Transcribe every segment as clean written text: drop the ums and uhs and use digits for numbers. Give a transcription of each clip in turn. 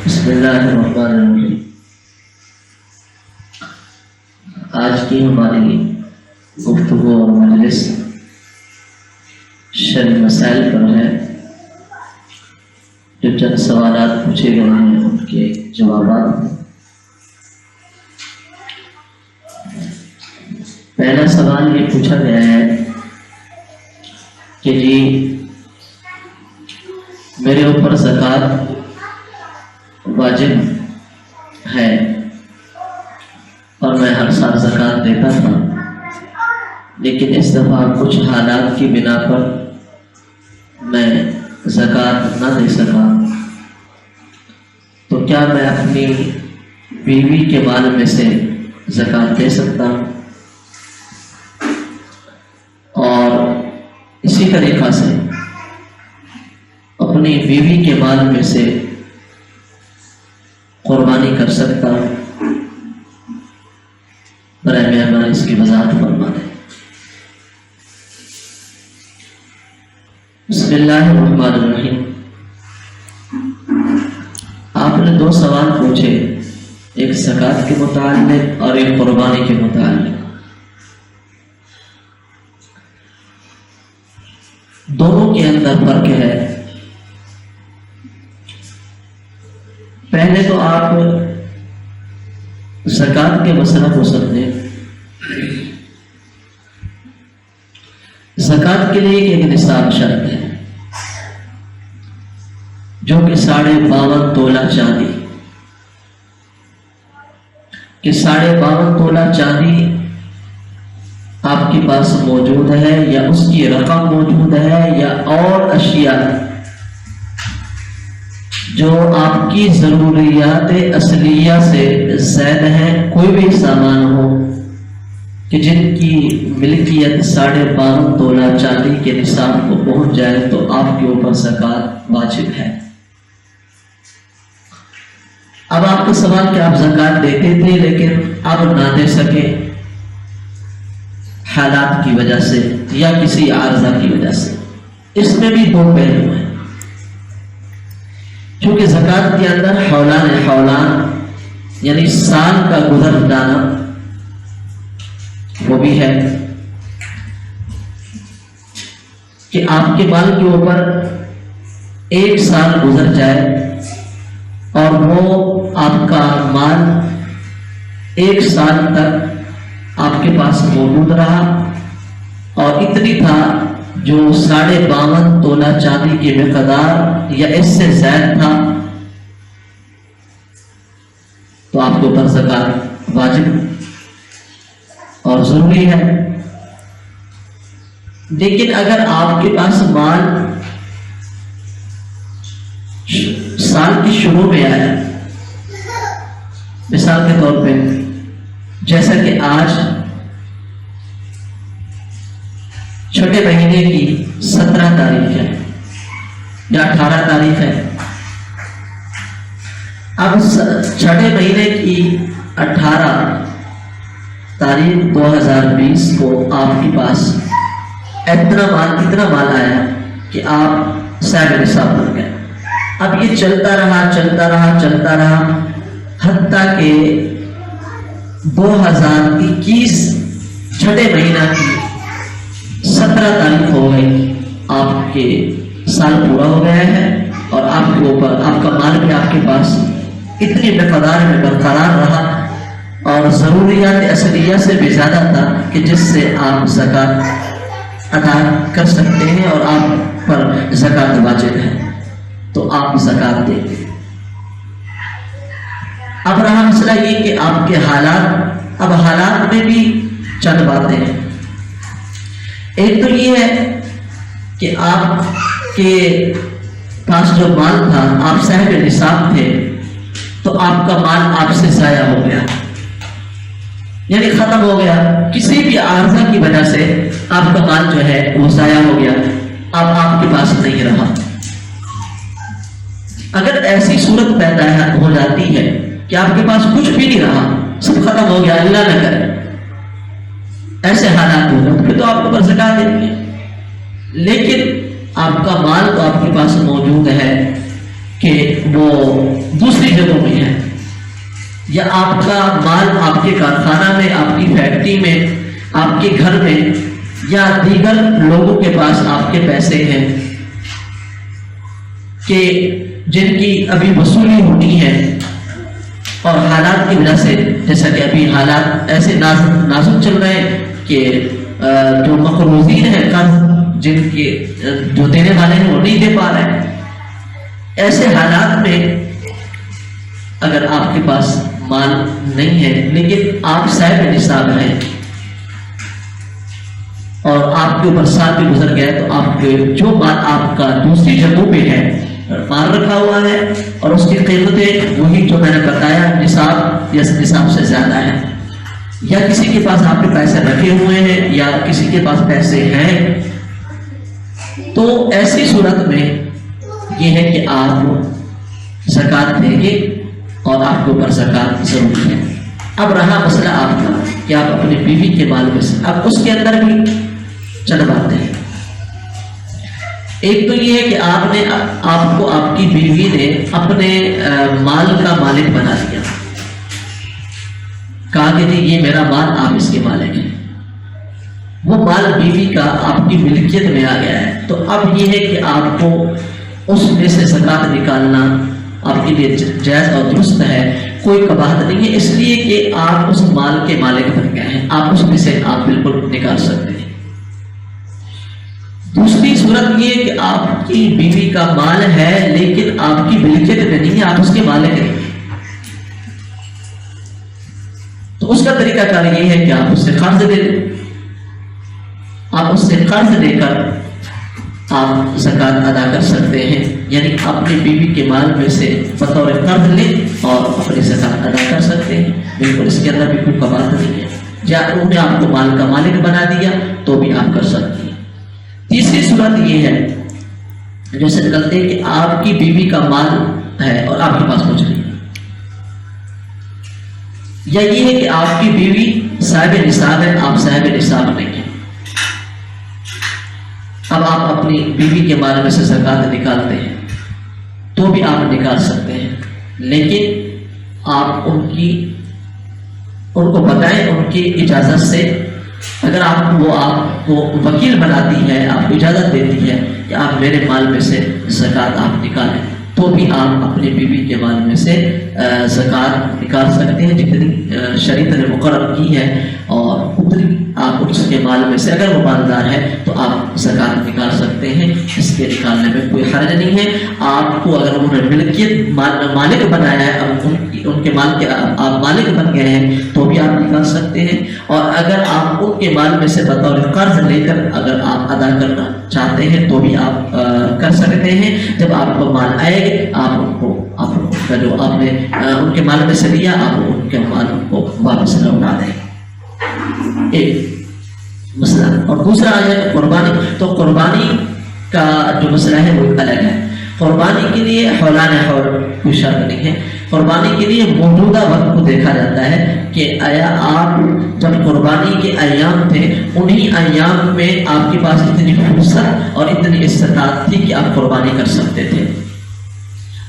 بسم اللہ الرحمن الرحیم۔ آج کی ہماری گفتگو اور مجلس شرعی مسائل پر ہے۔ جو چند سوالات پوچھے گئے ہیں ان کے جوابات۔ پہلا سوال یہ پوچھا گیا ہے کہ جی میرے اوپر زکوٰۃ واجب ہے اور میں ہر سال زکوٰۃ دیتا تھا، لیکن اس دفعہ کچھ حالات کی بنا پر میں زکوٰۃ نہ دے سکا، تو کیا میں اپنی بیوی کے مال میں سے زکوٰۃ دے سکتا ہوں؟ اور اسی طریقہ سے اپنی بیوی کے مال میں سے قربانی کر سکتا ہوں؟ برائے مہربانی اس کی وضاحت فرما دیں۔ بسم اللہ الرحمن الرحیم۔ آپ نے دو سوال پوچھے، ایک زکوٰۃ کے متعلق اور ایک قربانی کے متعلق۔ دونوں کے اندر فرق ہے۔ پہلے تو آپ زکوٰۃ کے مسئلہ کو سمجھیں۔ زکوٰۃ کے لیے ایک نصاب شرط ہے جو کہ 52.5 تولہ چاندی، کہ 52.5 تولہ چاندی آپ کے پاس موجود ہے، یا اس کی رقم موجود ہے، یا اور اشیاء جو آپ کی ضروریات اصلیہ سے زائد ہیں، کوئی بھی سامان ہو کہ جن کی ملکیت 12.5 تولہ چاندی کے نصاب کو پہنچ جائے تو آپ کے اوپر زکوٰۃ واجب ہے۔ اب آپ کا سوال کہ آپ زکوٰۃ دیتے تھے لیکن اب نہ دے سکے حالات کی وجہ سے یا کسی عارضہ کی وجہ سے، اس میں بھی دو پہلو ہیں۔ چونکہ زکوٰۃ کے اندر حولان یعنی سال کا گزر جانا وہ بھی ہے، کہ آپ کے مال کے اوپر 1 سال گزر جائے اور وہ آپ کا مال 1 سال تک آپ کے پاس موجود رہا اور اتنی تھا جو 52.5 تولہ چاندی کی مقدار یا اس سے زائد تھا، تو آپ کے اوپر زکوٰۃ واجب اور ضروری ہے۔ لیکن اگر آپ کے پاس مال سال کی شروع میں آیا، مثال کے طور پہ جیسا کہ آج چھٹے مہینے کی 17 تاریخ ہے یا 18 تاریخ ہے، اب چھٹے مہینے کی 18 تاریخ 2020 کو آپ کے پاس اتنا مال آیا کہ آپ صاحب نصاب بن گئے۔ اب یہ چلتا رہا حتیٰ کہ 2021 چھٹے مہینہ کی 17 تاریخ ہو گئی، آپ کے سال پورا ہو گیا ہے اور آپ کے اوپر آپ کا مال بھی آپ کے پاس اتنی مقدار میں برقرار رہا اور ضروریات اصلیہ سے بھی زیادہ تھا کہ جس سے آپ زکوٰۃ ادا کر سکتے ہیں اور آپ پر زکوٰۃ واجب ہے، تو آپ زکوٰۃ دیں گے۔ اب رہا مسئلہ یہ کہ آپ کے حالات، اب حالات میں بھی چند باتیں ہیں۔ ایک تو یہ ہے کہ آپ کے پاس جو مال تھا، آپ صاحب نصاب تھے، تو آپ کا مال آپ سے ضائع ہو گیا، یعنی ختم ہو گیا، کسی بھی عارضہ کی وجہ سے آپ کا مال جو ہے وہ ضائع ہو گیا، اب آپ کے پاس نہیں رہا۔ اگر ایسی صورت پیدا ہو جاتی ہے کہ آپ کے پاس کچھ بھی نہیں رہا، سب ختم ہو گیا، اللہ نہ کرے ایسے حالات ہو گئے، پھر تو آپ کو پر زکوٰۃ دینی ہے۔ لیکن آپ کا مال تو آپ کے پاس موجود ہے، کہ وہ دوسری جگہوں میں ہے، یا آپ کا مال آپ کے کارخانہ میں، آپ کی فیکٹری میں، آپ کے گھر میں، یا دیگر لوگوں کے پاس آپ کے پیسے ہیں کہ جن کی ابھی وصولی ہونی ہے، اور حالات کی وجہ سے، جیسا کہ ابھی حالات ایسے نازک چل رہے ہیں کہ جو مقروضین ہیں قرض جن کے جو دینے والے ہیں وہ نہیں دے پا رہے ہیں، ایسے حالات میں اگر آپ کے پاس مال نہیں ہے لیکن آپ صاحب نصاب ہیں اور آپ کے اوپر سال بھی گزر گیا، تو آپ کے جو مال آپ کا دوسری جگہوں پہ ہے مال رکھا ہوا ہے اور اس کی قیمتیں وہی جو میں نے بتایا نصاب یا نصاب سے زیادہ ہے، یا کسی کے پاس آپ کے پیسے رکھے ہوئے ہیں یا کسی کے پاس پیسے ہیں، تو ایسی صورت میں یہ ہے کہ آپ زکوٰۃ دیں گے اور آپ کے اوپر زکوٰۃ ضروری ہے۔ اب رہا مسئلہ آپ کا کہ آپ اپنی بیوی کے مال میں سے، اب اس کے اندر بھی چند باتیں ہیں۔ ایک تو یہ ہے کہ آپ کو آپ کی بیوی نے اپنے مال کا مالک بنا دیا، کہا کہ جی یہ میرا مال، آپ اس کے مالک ہیں، وہ مال بیوی کا آپ کی ملکیت میں آ گیا ہے، تو اب یہ ہے کہ آپ کو اس میں سے زکوٰۃ نکالنا آپ کے لیے جائز اور درست ہے، کوئی قباحت نہیں ہے، اس لیے کہ آپ اس مال کے مالک بن گئے ہیں، آپ اس میں سے آپ بالکل نکال سکتے ہیں۔ دوسری صورت یہ کہ آپ کی بیوی کا مال ہے لیکن آپ کی ملکیت میں نہیں ہے، آپ اس کے مالک ہیں، تو اس کا طریقہ کار یہ ہے کہ آپ اس سے قرض لے لیں، آپ اس سے قرض لے کر آپ زکوٰۃ ادا کر سکتے ہیں، یعنی اپنی بیوی کے مال میں سے بطور قرض لیں اور اپنی زکوٰۃ ادا کر سکتے ہیں، بالکل اس کے اندر بھی کوئی قباحت نہیں ہے، یا انہوں نے آپ کو مال کا مالک بنا دیا تو بھی آپ کر سکتے ہیں۔ تیسری صورت یہ ہے جیسے نکلتے ہیں کہ آپ کی بیوی کا مال ہے اور آپ کے پاس کچھ نہیں، یا یہ ہے کہ آپ کی بیوی صاحب نصاب ہے، آپ صاحب نصاب نہیں ہیں، اب آپ اپنی بیوی کے مال میں سے زکوٰۃ نکالتے ہیں تو بھی آپ نکال سکتے ہیں، لیکن آپ ان کو بتائیں ان کی اجازت سے، اگر وہ آپ کو وکیل بناتی ہے، آپ کو اجازت دیتی ہے کہ آپ میرے مال میں سے زکوٰۃ آپ نکالیں، تو بھی آپ اپنی بیوی کے مال میں سے زکوٰۃ نکال سکتے ہیں، جتنی شریعت نے مقرر کی ہے، اور اتنی آپ اس کے مال میں سے، اگر وہ مالدار ہے تو آپ زکوٰۃ نکال سکتے ہیں، اس کے نکالنے میں کوئی حرج نہیں ہے۔ آپ کو اگر انہوں نے ملکیت مالک بنایا ہے، اب ان کے مال کے آپ مالک بن گئے ہیں تو بھی آپ نکال سکتے ہیں، اور اگر آپ ان کے مال میں سے بطور قرض لے کر اگر آپ ادا کرنا چاہتے ہیں تو بھی آپ کر سکتے ہیں۔ جب آپ کو مال آئے آپ کا جو آپ نے ان کے مال میں سے لیا، آپ ان کے مال کو واپس لوٹا دیں، ایک مسئلہ۔ اور دوسرا آیا قربانی، تو قربانی کا جو مسئلہ ہے وہ الگ ہے۔ قربانی کے لیے حولان حول کوئی شرط نہیں ہے، قربانی کے لیے موجودہ وقت کو دیکھا جاتا ہے کہ آیا آپ جب قربانی کے ایام تھے انہی ایام میں آپ کے پاس اتنی فرصت اور اتنی استطاعت تھی کہ آپ قربانی کر سکتے تھے۔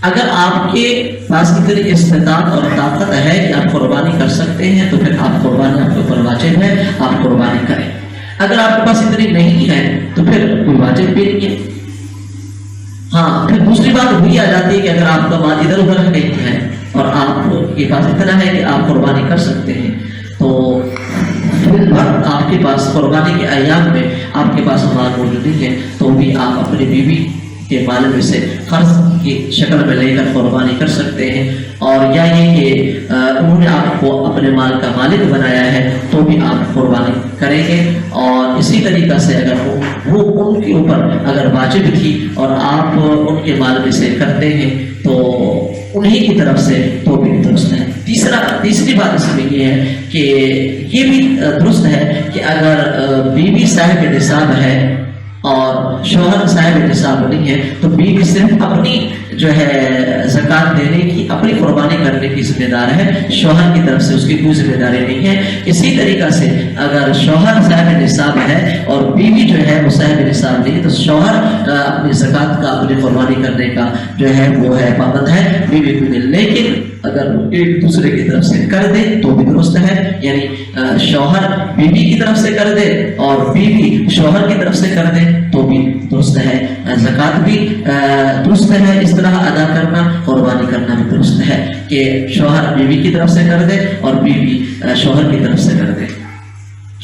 اگر آپ کے پاس اتنی استطاعت اور طاقت ہے کہ آپ قربانی کر سکتے ہیں تو پھر آپ قربانی آپ کے اوپر واجب ہے، آپ قربانی کریں۔ اگر آپ کے پاس اتنی نہیں ہے تو پھر کوئی واجب بھی نہیں ہے۔ ہاں، پھر دوسری بات وہی آ جاتی ہے کہ اگر آپ کا مال ادھر ادھر نہیں ہے اور آپ کے پاس اتنا ہے کہ آپ قربانی کر سکتے ہیں، تو پھر وقت آپ کے پاس قربانی کے ایام میں آپ کے پاس مال موجود نہیں ہے تو بھی آپ اپنی بیوی کے مال میں سے قرض کی شکل میں لے کر قربانی کر سکتے ہیں۔ اور یا یہ کہ انہوں نے آپ کو اپنے مال کا مالک بنایا ہے تو بھی آپ قربانی کریں گے۔ اور اسی طریقہ سے اگر وہ ان کے اوپر اگر واجب تھی اور آپ ان کے مال میں سے کرتے ہیں تو انہی کی طرف سے تو بھی درست ہے۔ تیسری بات اس میں یہ ہے کہ یہ بھی درست ہے کہ اگر بیوی صاحب نصاب ہے اور شوہر صاحب نصاب نہیں ہے تو بیوی صرف اپنی جو ہے زکات دینے کی، اپنی قربانی کرنے کی ذمہ دار ہے، شوہر کی طرف سے اس کی کوئی ذمہ داری نہیں ہے۔ اسی طریقہ سے اگر شوہر صاحب نصاب ہے اور بیوی جو ہے وہ صاحب نصاب نہیں تو شوہر اپنی زکات کا، اپنی قربانی کرنے کا جو ہے وہ ہے پابند ہے بیوی کو مل، لیکن اگر ایک دوسرے کی طرف سے کر دے تو بھی درست ہے، یعنی شوہر بیوی کی طرف سے کر دے اور بیوی شوہر کی طرف سے کر دے تو بھی درست ہے، زکات بھی درست ہے اس طرح ادا کرنا، قربانی کرنا بھی درست ہے کہ شوہر بیوی کی طرف سے کر دے اور بیوی شوہر کی طرف سے کر دے،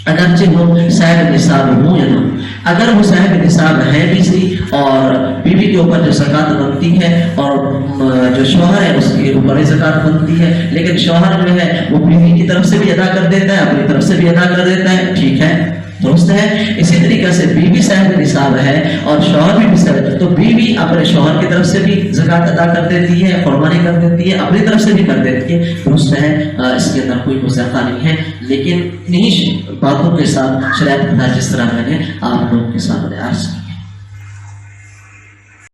اگرچہ وہ صاحب نصاب ہوں یا نہ۔ اگر وہ صاحب نصاب ہے بھی صحیح اور بیوی کے اوپر جو زکات بنتی ہے اور جو شوہر ہے اس کے اوپر زکات بنتی ہے، لیکن شوہر جو ہے وہ بیوی کی طرف سے بھی ادا کر دیتا ہے، اپنی طرف سے بھی ادا کر دیتا ہے، ٹھیک ہے، درست ہے۔ اسی طریقے سے بیوی صاحب نصاب ہے اور شوہر بھی صاحب، تو بیوی اپنے شوہر کی طرف سے بھی زکات ادا کر دیتی ہے، قربانی کر دیتی ہے، اپنی طرف سے بھی کر دیتی ہے، درست ہے، اس کے اندر کوئی مذاکرہ نہیں ہے، لیکن انہی باتوں کے ساتھ شریعت جس طرح میں نے آپ لوگوں کے سامنے عرض